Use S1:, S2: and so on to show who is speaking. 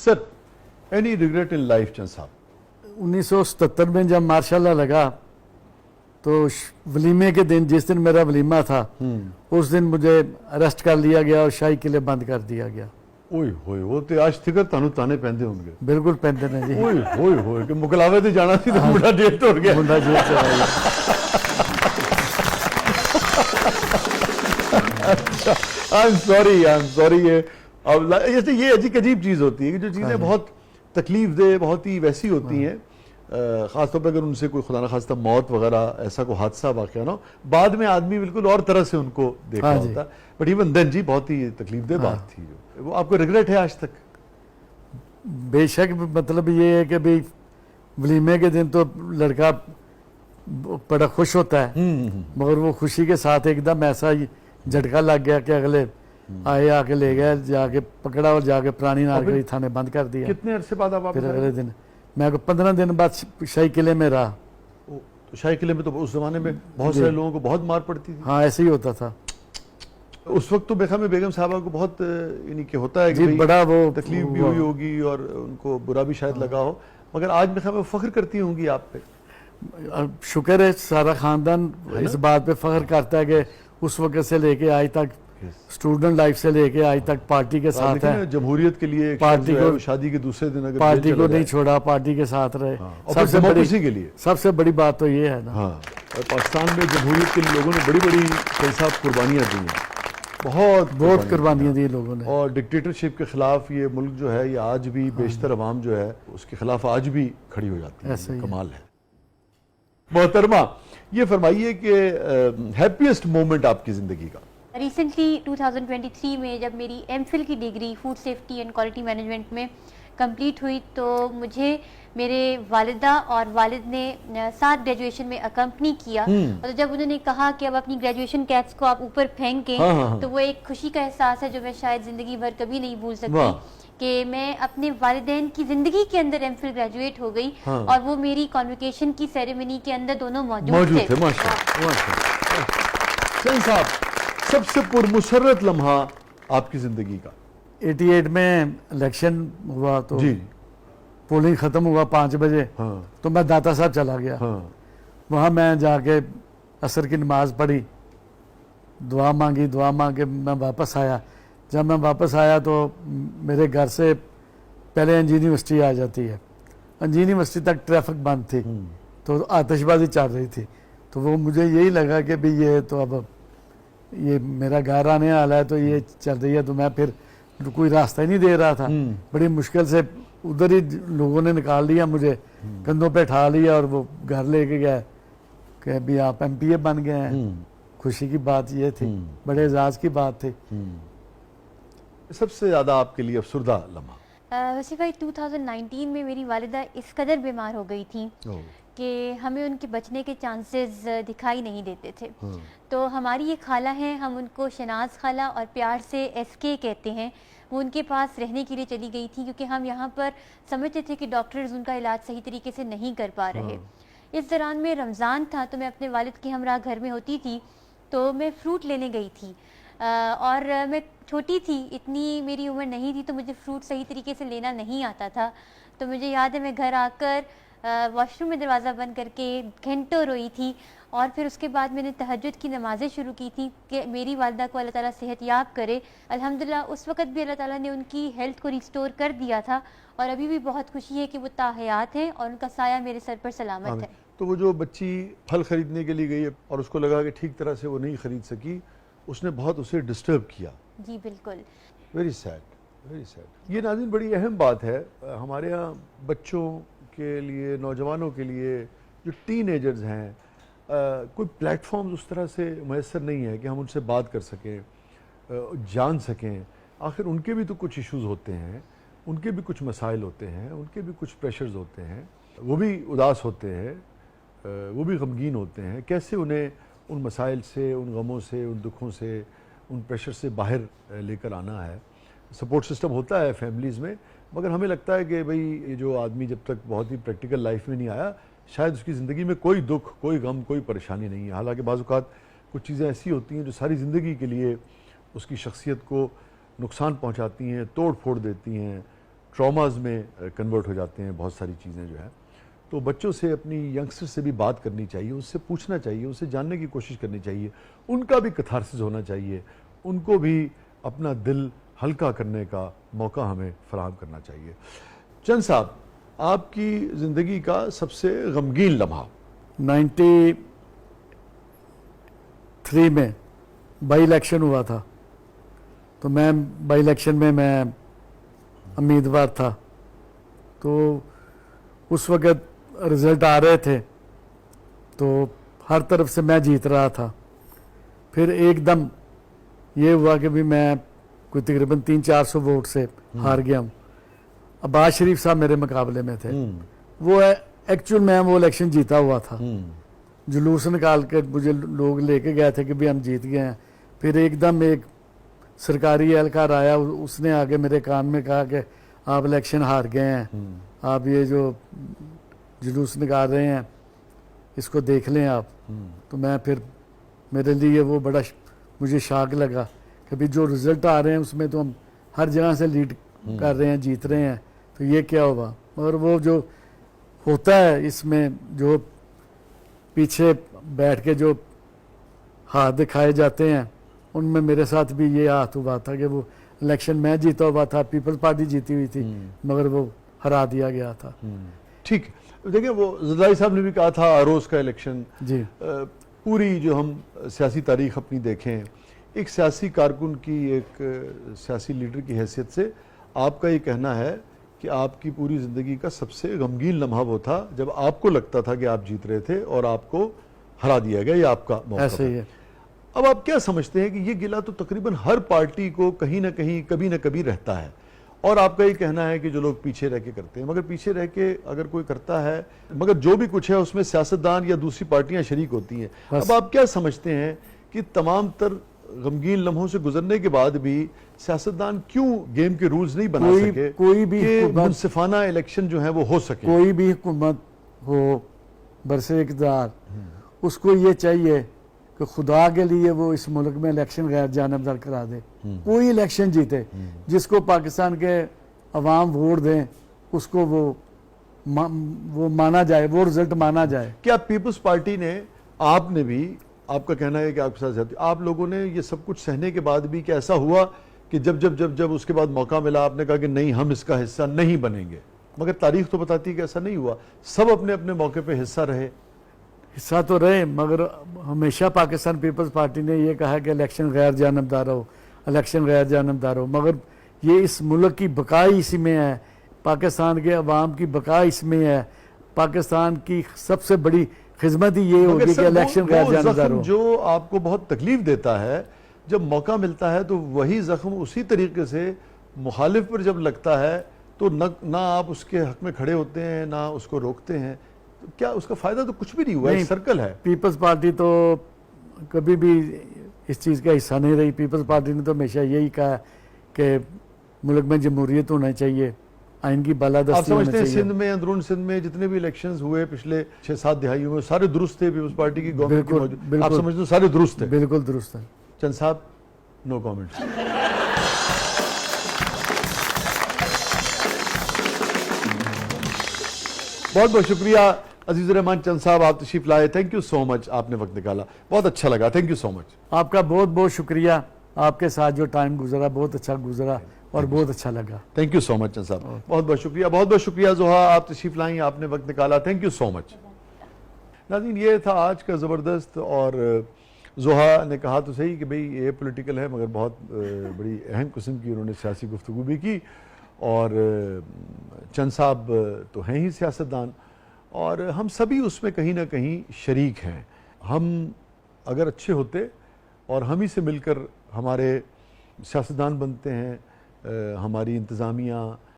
S1: Sir any regret in life چند صاحب؟
S2: 1977 میں جب ماشاء اللہ لگا تو ولیمے کے دن، جس دن میرا ولیمہ تھا، اس دن مجھے اریسٹ کر لیا گیا اور شاہی قلعے بند کر دیا گیا.
S1: اوئے ہوئے وہ تو آج تک تانوں تانے پہندے ہوں گے.
S2: بالکل پہنتے ہیں جی.
S1: اوئے ہوئے ہوئے کہ مکلاوے تے جانا سی تو منڈا جیل ٹر گیا.
S2: منڈا جیل چلا گیا.
S1: I'm sorry یہ عجیب چیز ہوتی ہے کہ جو چیزیں بہت تکلیف دہ، بہت ہی ویسی ہوتی ہیں، خاص طور پہ اگر ان سے کوئی خدا نخواستہ موت وغیرہ ایسا کوئی حادثہ واقعہ نہ ہو، بعد میں آدمی بالکل اور طرح سے ان کو دیکھا ہوتا ہے. بٹ ایون دین جی بہت ہی تکلیف دہ بات تھی. وہ آپ کو ریگریٹ ہے آج تک؟
S2: بے شک. مطلب یہ ہے کہ بھئی ولیمے کے دن تو لڑکا بڑا خوش ہوتا ہے، مگر وہ خوشی کے ساتھ ایک دم ایسا جھٹکا لگ گیا کہ اگلے آئے آ کے لے گئے، جا کے پکڑا اور جا کے پرانی نارگلی تھانے بند کر دیا.
S1: کتنے عرصے بعد آپ
S2: پھر اگلے دن میں 15 دن بعد شاہی قلعے میں رہا.
S1: شاہی قلعے میں تو اس زمانے میں بہت سارے لوگوں کو بہت مار پڑتی تھی.
S2: ہاں ایسے ہی ہوتا تھا
S1: اس وقت. تو میرے خیال میں بیگم صاحبہ کو بہت یعنی کہ ہوتا ہے کہ
S2: بڑا وہ
S1: تکلیف بھی ہوئی ہوگی اور ان کو برا بھی شاید لگا ہو، مگر آج میرے خیال میں فخر کرتی ہوں گی آپ پہ.
S2: شکر ہے سارا خاندان اس بات پہ فخر کرتا ہے کہ اس وقت سے لے کے آج تک، اسٹوڈنٹ لائف سے لے کے آج تک پارٹی کے ساتھ ہیں.
S1: جمہوریت کے لیے
S2: پارٹی کو
S1: شادی کے دوسرے دن اگر
S2: پارٹی کو نہیں چھوڑا، پارٹی کے ساتھ رہے. سب سے بڑی بات تو یہ ہے نا.
S1: ہاں پاکستان میں جمہوریت کے لوگوں نے بڑی کئی صاحب قربانیاں دی ہیں، بہت
S2: قربانیاں دی لوگوں نے.
S1: اور ڈکٹیٹرشپ کے خلاف یہ ملک جو ہے، یہ آج بھی بیشتر عوام جو ہے اس کے خلاف آج بھی کھڑی ہو جاتی ہے. کمال ہے. محترمہ یہ فرمائیے کہ ہیپیسٹ مومنٹ آپ کی زندگی کا؟
S3: ریسنٹلی 2023 میں جب میری ایم فل کی degree food safety and quality management میں کمپلیٹ ہوئی تو مجھے میرے والدہ اور والد نے ساتھ گریجویشن میں اکمپنی کیا. اور جب انہوں نے کہا کہ اب اپنی گریجویشن کیپس کو آپ اوپر پھینکیں تو وہ ایک خوشی کا احساس ہے جو میں شاید زندگی بھر کبھی نہیں بھول سکتی کہ میں اپنے والدین کی زندگی کے اندر ایم فل گریجویٹ ہو گئی اور وہ میری کانوکیشن کی سیریمنی کے اندر دونوں موجود تھے.
S1: صاحب سب سے پرمسرت لمحہ آپ کی زندگی کا؟
S2: 88 میں الیکشن ہوا تو پولنگ ختم ہوا 5 بجے تو میں داتا صاحب چلا گیا. وہاں میں جا کے عصر کی نماز پڑھی، دعا مانگ کے میں واپس آیا. جب میں واپس آیا تو میرے گھر سے پہلے انجینئر یونیورسٹی آ جاتی ہے، انجینئر یونیورسٹی تک ٹریفک بند تھی تو آتش بازی چل رہی تھی. تو وہ مجھے یہی لگا کہ بھی یہ تو اب یہ میرا گھر آنے والا ہے تو یہ چل رہی ہے. تو میں پھر کوئی راستہ ہی نہیں دے رہا تھا، بڑی مشکل سے ادھر ہی لوگوں نے نکال لیا، مجھے کندھوں پہ اٹھا لیا اور وہ گھر لے کے گئے کہ ابھی آپ ایم پی اے بن گئے ہیں. خوشی کی بات یہ تھی، بڑے اعزاز کی بات تھی.
S1: سب سے زیادہ آپ کے لیے افسردہ لمحہ؟
S3: ویسے بھائی 2019 میں میری والدہ اس قدر بیمار ہو گئی تھیں کہ ہمیں ان کے بچنے کے چانسز دکھائی نہیں دیتے تھے. تو ہماری یہ خالہ ہیں، ہم ان کو شناز خالہ اور پیار سے ایس کے کہتے ہیں، وہ ان کے پاس رہنے کے لیے چلی گئی تھی کیونکہ ہم یہاں پر سمجھتے تھے کہ ڈاکٹرز ان کا علاج صحیح طریقے سے نہیں کر پا رہے. اس دوران میں رمضان تھا تو میں اپنے والد کے ہمراہ گھر میں ہوتی تھی تو میں فروٹ لینے گئی تھی اور میں چھوٹی تھی، اتنی میری عمر نہیں تھی تو مجھے فروٹ صحیح طریقے سے لینا نہیں آتا تھا. تو مجھے یاد ہے میں گھر آ کر واش روم میں دروازہ بند کر کے گھنٹوں روئی تھی اور پھر اس کے بعد میں نے تہجد کی نمازیں شروع کی تھی کہ میری والدہ کو اللہ تعالیٰ صحت یاب کرے. الحمدللہ اس وقت بھی اللہ تعالیٰ نے ان کی ہیلتھ کو ریسٹور کر دیا تھا اور ابھی بھی بہت خوشی ہے کہ وہ تاحیات ہیں اور ان کا سایہ میرے سر پر سلامت ہے.
S1: تو وہ جو بچی پھل خریدنے کے لیے گئی اور اس کو لگا کہ ٹھیک طرح سے وہ نہیں خرید سکی، اس نے بہت اسے ڈسٹرب کیا.
S3: جی بالکل.
S1: Very sad, very sad. یہ ناظرین بڑی اہم بات ہے ہمارے ہاں بچوں کے لیے، نوجوانوں کے لیے جو ٹین ایجرز ہیں، کوئی پلیٹ فارمز اس طرح سے میسر نہیں ہے کہ ہم ان سے بات کر سکیں، جان سکیں. آخر ان کے بھی تو کچھ ایشوز ہوتے ہیں، ان کے بھی کچھ مسائل ہوتے ہیں، ان کے بھی کچھ پریشرز ہوتے ہیں، وہ بھی اداس ہوتے ہیں، وہ بھی غمگین ہوتے ہیں. کیسے انہیں ان مسائل سے، ان غموں سے، ان دکھوں سے، ان پریشر سے باہر لے کر آنا ہے. سپورٹ سسٹم ہوتا ہے فیملیز میں، مگر ہمیں لگتا ہے کہ بھئی یہ جو آدمی جب تک بہت ہی پریکٹیکل لائف میں نہیں آیا شاید اس کی زندگی میں کوئی دکھ، کوئی غم، کوئی پریشانی نہیں ہے. حالانکہ بعض اوقات کچھ چیزیں ایسی ہوتی ہیں جو ساری زندگی کے لیے اس کی شخصیت کو نقصان پہنچاتی ہیں، توڑ پھوڑ دیتی ہیں، ٹراماز میں کنورٹ ہو جاتے ہیں بہت ساری چیزیں جو ہے. تو بچوں سے اپنی ینگسٹر سے بھی بات کرنی چاہیے, اس سے پوچھنا چاہیے, اس سے جاننے کی کوشش کرنی چاہیے, ان کا بھی کتھارسس ہونا چاہیے, ان کو بھی اپنا دل ہلکا کرنے کا موقع ہمیں فراہم کرنا چاہیے. چند صاحب, آپ کی زندگی کا سب سے غمگین لمحہ؟
S2: 93 میں بائی الیکشن ہوا تھا, تو میں بائی الیکشن میں امیدوار تھا, تو اس وقت رزلٹ آ رہے تھے تو ہر طرف سے میں جیت رہا تھا. پھر ایک دم یہ ہوا کہ بھی میں کوئی تقریباً 300-400 ووٹ سے ہار گیا ہوں. عباس شریف صاحب میرے مقابلے میں تھے, وہ ایکچوئل میں وہ الیکشن جیتا ہوا تھا. جلوس نکال کے مجھے لوگ لے کے گئے تھے کہ بھی ہم جیت گئے ہیں. پھر ایک دم ایک سرکاری اہلکار آیا, اس نے آگے میرے کان میں کہا کہ آپ الیکشن ہار گئے ہیں, آپ یہ جو جلوس نکال رہے ہیں اس کو دیکھ لیں آپ. تو میں پھر میرے لیے وہ بڑا مجھے شاک لگا کہ بھی جو رزلٹ آ رہے ہیں اس میں تو ہم ہر جگہ سے لیڈ کر رہے ہیں, جیت رہے ہیں, تو یہ کیا ہوا. مگر وہ جو ہوتا ہے اس میں جو پیچھے بیٹھ کے جو ہاتھ دکھائے جاتے ہیں, ان میں میرے ساتھ بھی یہ ہاتھ ہوا تھا کہ وہ الیکشن میں جیتا ہوا تھا, پیپلز پارٹی جیتی ہوئی تھی, مگر وہ ہرا دیا گیا تھا.
S1: ٹھیک ہے, دیکھیں وہ زرداری صاحب نے بھی کہا تھا آروز کا الیکشن,
S2: جی
S1: پوری جو ہم سیاسی تاریخ اپنی دیکھیں, ایک سیاسی کارکن کی, ایک سیاسی لیڈر کی حیثیت سے آپ کا یہ کہنا ہے کہ آپ کی پوری زندگی کا سب سے غمگین لمحہ وہ تھا جب آپ کو لگتا تھا کہ آپ جیت رہے تھے اور آپ کو ہرا دیا گیا, یہ آپ کا موقف
S2: ایسے ہی ہے.
S1: اب آپ کیا سمجھتے ہیں کہ یہ گلہ تو تقریباً ہر پارٹی کو کہیں نہ کہیں کبھی نہ کبھی رہتا ہے, اور آپ کا یہ کہنا ہے کہ جو لوگ پیچھے رہ کے کرتے ہیں, مگر پیچھے رہ کے اگر کوئی کرتا ہے, مگر جو بھی کچھ ہے اس میں سیاستدان یا دوسری پارٹیاں شریک ہوتی ہیں. اب آپ کیا سمجھتے ہیں کہ تمام تر غمگین لمحوں سے گزرنے کے بعد بھی سیاستدان کیوں گیم کے رولز نہیں بنا سکے
S2: کوئی بھی
S1: کہ منصفانہ الیکشن جو ہے وہ ہو سکے؟
S2: کوئی بھی حکومت ہو برسر اقتدار, اس کو یہ چاہیے کہ خدا کے لیے وہ اس ملک میں الیکشن غیر جانبدار کرا دے, کوئی الیکشن جیتے, جس کو پاکستان کے عوام ووٹ دیں اس کو وہ مانا جائے, وہ رزلٹ مانا جائے.
S1: کیا پیپلز پارٹی نے, آپ نے بھی, آپ کا کہنا ہے کہ آپ کے ساتھ زیادتی, آپ لوگوں نے یہ سب کچھ سہنے کے بعد بھی کہ ایسا ہوا کہ جب اس کے بعد موقع ملا آپ نے کہا کہ نہیں ہم اس کا حصہ نہیں بنیں گے, مگر تاریخ تو بتاتی ہے کہ ایسا نہیں ہوا, سب اپنے اپنے موقع پہ حصہ رہے.
S2: حصہ تو رہے, مگر ہمیشہ پاکستان پیپلز پارٹی نے یہ کہا کہ الیکشن غیر جانبدار ہو, الیکشن غیر جانبدار ہو, مگر یہ اس ملک کی بقائی اسی میں ہے, پاکستان کے عوام کی بقائی اس میں ہے, پاکستان کی سب سے بڑی خدمت ہی یہ ہوگی کہ الیکشن غیر جانبدار ہو.
S1: جو آپ کو بہت تکلیف دیتا ہے جب موقع ملتا ہے تو وہی زخم اسی طریقے سے مخالف پر جب لگتا ہے تو نہ آپ اس کے حق میں کھڑے ہوتے ہیں نہ اس کو روکتے ہیں, کیا اس کا فائدہ تو کچھ بھی نہیں ہوا, ایک سرکل ہے.
S2: پیپلز پارٹی تو کبھی بھی اس چیز کا حصہ نہیں رہی. پیپلز پارٹی نے تو ہمیشہ یہی کہا کہ ملک میں جمہوریت ہونا چاہیے, آئین کی بالادستی
S1: آپ سمجھتے ہیں
S2: چاہیے.
S1: سندھ میں, اندرون سندھ میں جتنے بھی الیکشنز ہوئے پچھلے 6-7 دہائیوں میں سارے درست تھے, پیپلز پارٹی کی گورنمنٹ کی موجود, آپ سمجھتے ہیں سارے درست تھے؟
S2: بالکل درست ہے.
S1: چند صاحب نو کامنٹس. بہت بہت شکریہ عزیز الرحمان چند صاحب, آپ تشریف لائے, تھینک یو سو مچ, آپ نے وقت نکالا, بہت اچھا لگا, تھینک یو سو مچ.
S2: آپ کا بہت بہت شکریہ, آپ کے ساتھ جو ٹائم گزرا بہت اچھا گزرا اور بہت اچھا لگا.
S1: تھینک یو سو مچ چند صاحب, بہت بہت شکریہ. بہت بہت شکریہ زحا, آپ تشریف لائیں, آپ نے وقت نکالا, تھینک یو سو مچ. ناظرین یہ تھا آج کا زبردست, اور زحا نے کہا تو صحیح کہ بھئی یہ پولیٹیکل ہے, مگر بہت بڑی اہم قسم کی انہوں نے سیاسی گفتگو بھی کی, اور چند صاحب تو ہیں ہی سیاستدان, اور ہم سبھی اس میں کہیں نہ کہیں شریک ہیں. ہم اگر اچھے ہوتے اور ہم ہی سے مل کر ہمارے سیاستدان بنتے ہیں, ہماری انتظامیہ